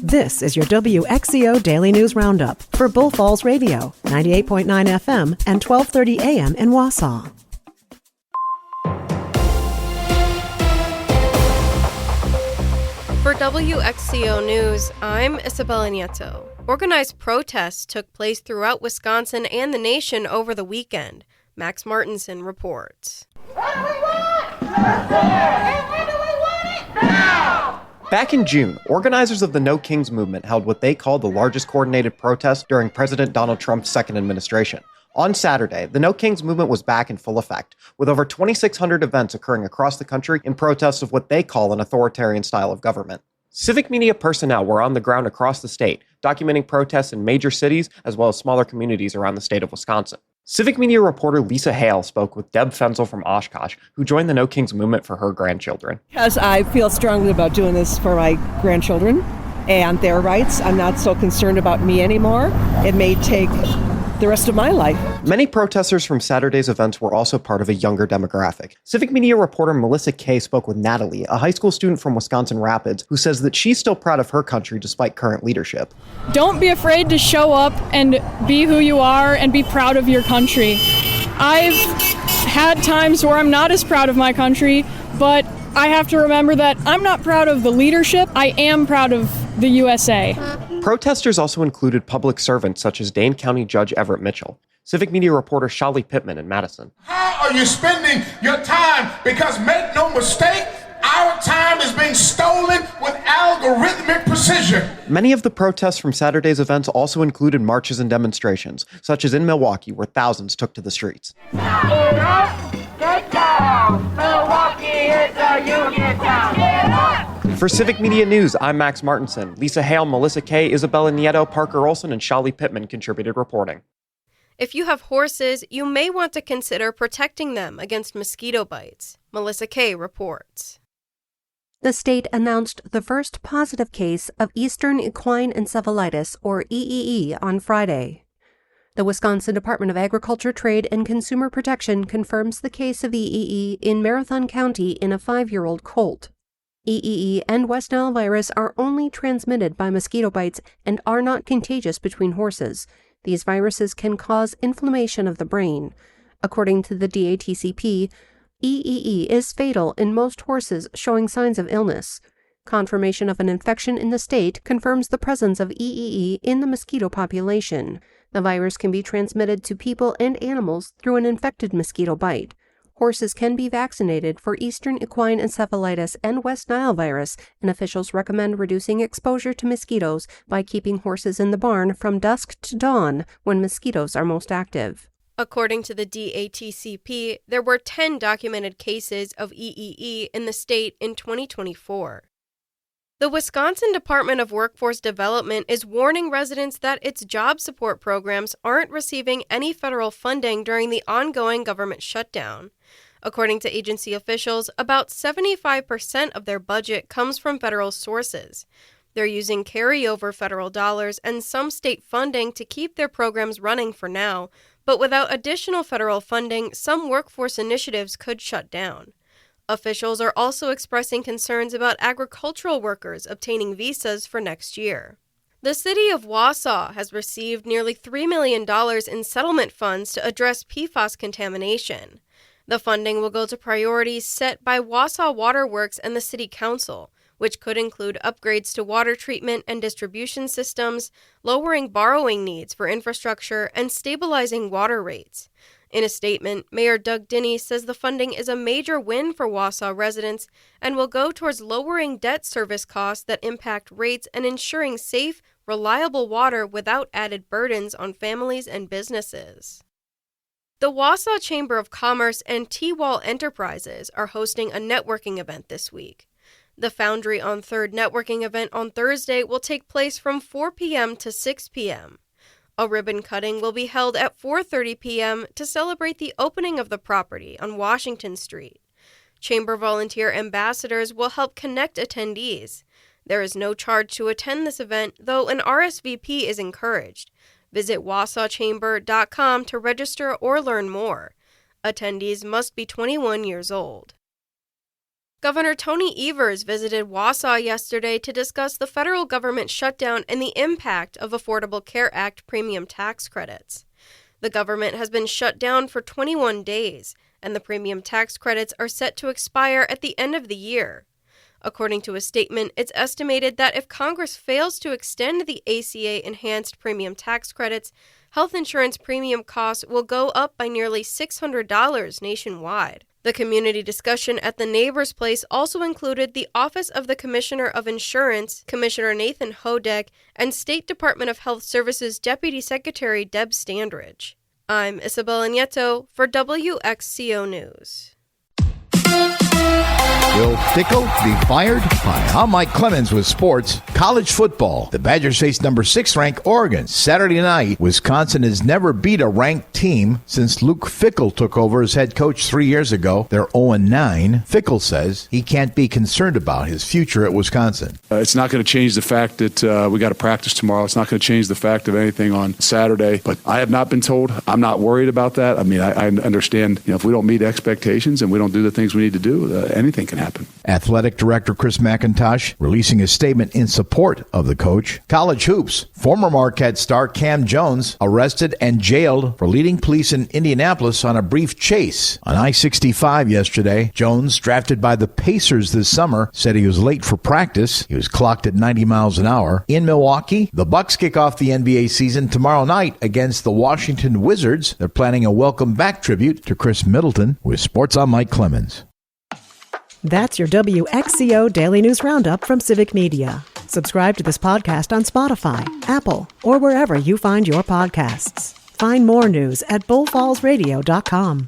This is your WXCO Daily News Roundup for Bull Falls Radio, 98.9 FM and 1230 AM in Wausau. For WXCO News, I'm Isabella Nieto. Organized protests took place throughout Wisconsin and the nation over the weekend. Max Martinson reports. What do we want? Justice! And when do we want it? Now! Back in June, organizers of the No Kings movement held what they called the largest coordinated protest during President Donald Trump's second administration. On Saturday, the No Kings movement was back in full effect, with over 2,600 events occurring across the country in protest of what they call an authoritarian style of government. Civic media personnel were on the ground across the state, documenting protests in major cities as well as smaller communities around the state of Wisconsin. Civic media reporter Lisa Hale spoke with Deb Fenzel from Oshkosh, who joined the No Kings movement for her grandchildren. Because I feel strongly about doing this for my grandchildren and their rights. I'm not so concerned about me anymore. It may take the rest of my life. Many protesters from Saturday's events were also part of a younger demographic. Civic media reporter Melissa Kay spoke with Natalie, a high school student from Wisconsin Rapids, who says that she's still proud of her country despite current leadership. Don't be afraid to show up and be who you are and be proud of your country. I've had times where I'm not as proud of my country, but I have to remember that I'm not proud of the leadership. I am proud of the USA. Protesters also included public servants such as Dane County Judge Everett Mitchell, Civic media reporter Shali Pittman in Madison. How are you spending your time? Because make no mistake, our time is being stolen with algorithmic precision. Many of the protests from Saturday's events also included marches and demonstrations, such as in Milwaukee, where thousands took to the streets. Get up, get down. Milwaukee is a union town. Get up. For Civic Media News, I'm Max Martinson. Lisa Hale, Melissa Kay, Isabella Nieto, Parker Olson, and Shali Pittman contributed reporting. If you have horses, you may want to consider protecting them against mosquito bites. Melissa Kay reports. The state announced the first positive case of Eastern equine encephalitis, or EEE, on Friday. The Wisconsin Department of Agriculture, Trade, and Consumer Protection confirms the case of EEE in Marathon County in a 5-year-old colt. EEE and West Nile virus are only transmitted by mosquito bites and are not contagious between horses. These viruses can cause inflammation of the brain. According to the DATCP, EEE is fatal in most horses showing signs of illness. Confirmation of an infection in the state confirms the presence of EEE in the mosquito population. The virus can be transmitted to people and animals through an infected mosquito bite. Horses can be vaccinated for Eastern equine encephalitis and West Nile virus, and officials recommend reducing exposure to mosquitoes by keeping horses in the barn from dusk to dawn when mosquitoes are most active. According to the DATCP, there were 10 documented cases of EEE in the state in 2024. The Wisconsin Department of Workforce Development is warning residents that its job support programs aren't receiving any federal funding during the ongoing government shutdown. According to agency officials, about 75% of their budget comes from federal sources. They're using carryover federal dollars and some state funding to keep their programs running for now, but without additional federal funding, some workforce initiatives could shut down. Officials are also expressing concerns about agricultural workers obtaining visas for next year. The city of Wausau has received nearly $3 million in settlement funds to address PFAS contamination. The funding will go to priorities set by Wausau Water Works and the City Council, which could include upgrades to water treatment and distribution systems, lowering borrowing needs for infrastructure, and stabilizing water rates. In a statement, Mayor Doug Dinney says the funding is a major win for Wausau residents and will go towards lowering debt service costs that impact rates and ensuring safe, reliable water without added burdens on families and businesses. The Wausau Chamber of Commerce and T-Wall Enterprises are hosting a networking event this week. The Foundry on Third networking event on Thursday will take place from 4 p.m. to 6 p.m. A ribbon cutting will be held at 4:30 p.m. to celebrate the opening of the property on Washington Street. Chamber volunteer ambassadors will help connect attendees. There is no charge to attend this event, though an RSVP is encouraged. Visit wausauchamber.com to register or learn more. Attendees must be 21 years old. Governor Tony Evers visited Wausau yesterday to discuss the federal government shutdown and the impact of Affordable Care Act premium tax credits. The government has been shut down for 21 days, and the premium tax credits are set to expire at the end of the year. According to a statement, it's estimated that if Congress fails to extend the ACA enhanced premium tax credits, health insurance premium costs will go up by nearly $600 nationwide. The community discussion at the Neighbors Place also included the Office of the Commissioner of Insurance, Commissioner Nathan Hodeck, and State Department of Health Services Deputy Secretary Deb Standridge. I'm Isabella Nieto for WXCO News. Will Fickell be fired? Hi, I'm Mike Clemens with sports. College football. The Badgers face number 6 ranked Oregon. Saturday night, Wisconsin has never beat a ranked team since Luke Fickell took over as head coach 3 years ago. They're 0-9. Fickell says he can't be concerned about his future at Wisconsin. It's not going to change the fact that we got to practice tomorrow. It's not going to change the fact of anything on Saturday. But I have not been told. I'm not worried about that. I mean, I understand, if we don't meet expectations and we don't do the things we need to do, anything can happen. Athletic Director Chris McIntosh releasing a statement in support of the coach. College hoops. Former Marquette star Cam Jones arrested and jailed for leading police in Indianapolis on a brief chase on I-65 yesterday. Jones, drafted by the Pacers this summer, said he was late for practice. He was clocked at 90 miles an hour. In Milwaukee, the Bucks kick off the NBA season tomorrow night against the Washington Wizards. They're planning a welcome back tribute to Chris Middleton. With sports, I'm Mike Clemens. That's your WXCO Daily News Roundup from Civic Media. Subscribe to this podcast on Spotify, Apple, or wherever you find your podcasts. Find more news at bullfallsradio.com.